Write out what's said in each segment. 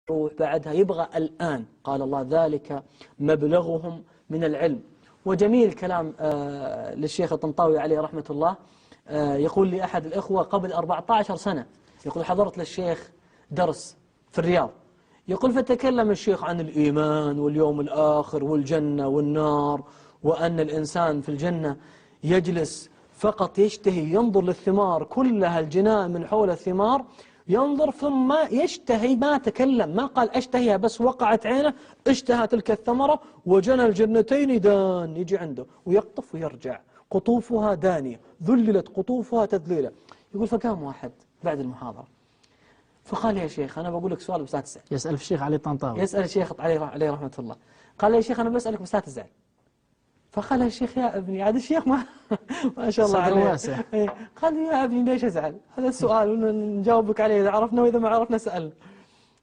يروح بعدها، يبغى الآن. قال الله ذلك مبلغهم من العلم. وجميل كلام للشيخ الطنطاوي عليه رحمة الله. يقول لي أحد الإخوة قبل 14 سنة، يقول حضرت للشيخ درس في الرياض، يقول فتكلم الشيخ عن الإيمان واليوم الآخر والجنة والنار، وأن الإنسان في الجنة يجلس فقط يشتهي، ينظر للثمار كلها، الجناء من حول الثمار، ينظر ثم يشتهي، ما تكلم، ما قال أشتهيها، بس وقعت عينه اشتهى تلك الثمرة وجنى الجنتين دان، يجي عنده ويقطف ويرجع، قطوفها دانية ذللت قطوفها تذليلا. يقول فقام واحد بعد المحاضرة فقال يا شيخ أنا بقول لك سؤال بس لا تزعل. يسأل الشيخ علي الطنطاوي، يسأل الشيخ عليه رحمة الله. قال يا شيخ أنا بسألك بس لا تزعل. فقال يا شيخ يا ابني، عاد الشيخ ما شاء الله عليه واسع. قال يا ابني ليش أزعل، هذا السؤال نجاوبك عليه، إذا عرفنا وإذا ما عرفنا سألنا.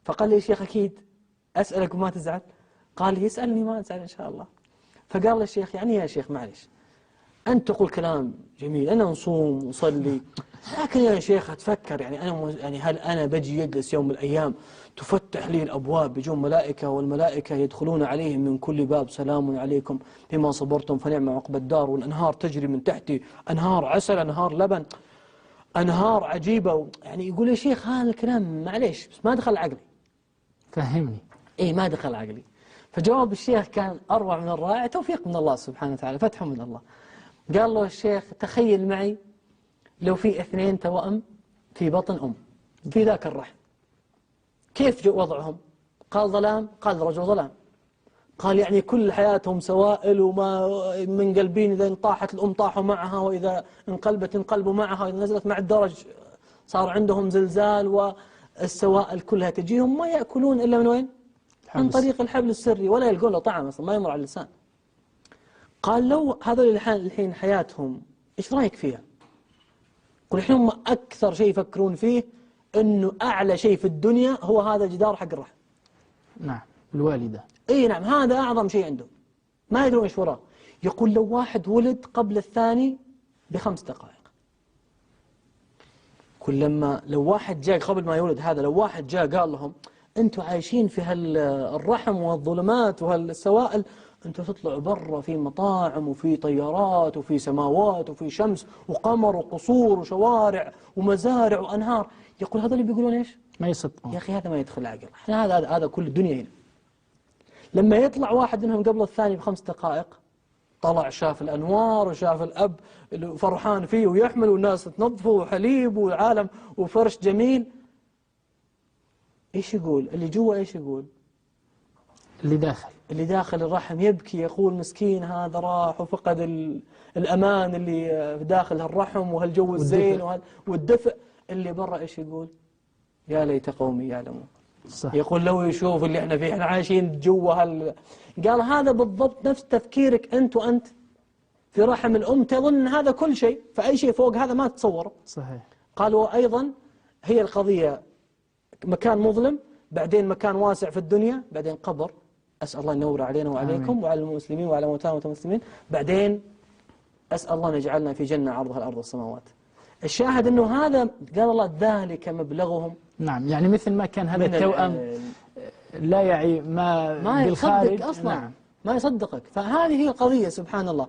فقال لي يا شيخ أكيد أسألك وما تزعل. قال لي يسألني ما أزعل إن شاء الله. فقال لي الشيخ يعني يا شيخ معلش أنت تقول كلام جميل، أنا نصوم وصلي، لكن يا شيخ أتفكر يعني هل أنا بجي يجلس يوم من الأيام تفتح لي الأبواب بيجون ملائكة، والملائكة يدخلون عليهم من كل باب سلام عليكم بما صبرتم فنعم عقبى الدار، والأنهار تجري من تحتي، أنهار عسل، أنهار لبن، أنهار عجيبة. يعني يقول يا شيخ هذا الكلام معليش بس ما دخل عقلي. فهمني. إيه ما دخل عقلي. فجواب الشيخ كان أروع من الرائع، توفيق من الله سبحانه وتعالى، فتح من الله. قال له الشيخ تخيل معي لو في 2 توأم في بطن في ذاك الرحم، كيف وضعهم؟ قال ظلام. قال رجل ظلام. قال يعني كل حياتهم سوائل، وما من قلبين، إذا طاحت الأم طاحوا معها، وإذا انقلبت انقلبوا معها، وإذا نزلت مع الدرج صار عندهم زلزال، والسوائل كلها تجيهم، ما يأكلون إلا من وين؟ عن طريق الحبل السري، ولا يلقون له طعم أصلا، ما يمر على اللسان. قال لو هذول الحين حياتهم إيش رأيك فيها؟ قل الحين هم أكثر شيء يفكرون فيه إنه أعلى شيء في الدنيا هو هذا الجدار حق الرحم. نعم الوالدة. إيه نعم هذا أعظم شيء عندهم، ما يدرون إيش وراه. يقول لو واحد ولد قبل الثاني ب5 دقائق، كل لما لو واحد جاء قبل ما يولد هذا، لو واحد جاء قال لهم أنتوا عايشين في هالرحم والظلمات وهالسوائل، أنتوا تطلعوا برا في مطاعم وفي طيارات وفي سماوات وفي شمس وقمر وقصور وشوارع ومزارع وأنهار. يقول هذا اللي بيقولون إيش؟ ما يصدقون يا أخي هذا ما يدخل عقل. إحنا هذا كل الدنيا هنا. لما يطلع واحد منهم قبل الثاني ب5 دقائق، طلع شاف الأنوار وشاف الأب فرحان فيه ويحمل والناس تنظفه وحليب وعالم وفرش جميل، إيش يقول؟ اللي جوا إيش يقول؟ اللي داخل الرحم يبكي، يقول مسكين هذا راح وفقد الأمان اللي داخل الرحم وهالجو الزين والدفء. اللي برا إيش يقول؟ يا ليت قومي يعلمون. صح. يقول لو يشوف اللي احنا فيه، احنا عايشين جوا قال هذا بالضبط نفس تفكيرك أنت في رحم الأم، تظن هذا كل شيء، فأي شيء فوق هذا ما تتصوره. صحيح. قال وأيضا هي القضية مكان مظلم، بعدين مكان واسع في الدنيا، بعدين قبر، أسأل الله ينور علينا وعليكم آمين. وعلى المسلمين وعلى موتانا المسلمين، بعدين أسأل الله أن يجعلنا في جنة عرضها الأرض والسماوات. الشاهد أنه هذا قال الله ذلك مبلغهم. نعم يعني مثل ما كان هذا التوأم لا يعي ما بالخارج يصدق أصلا. نعم. ما يصدقك. فهذه هي القضية سبحان الله.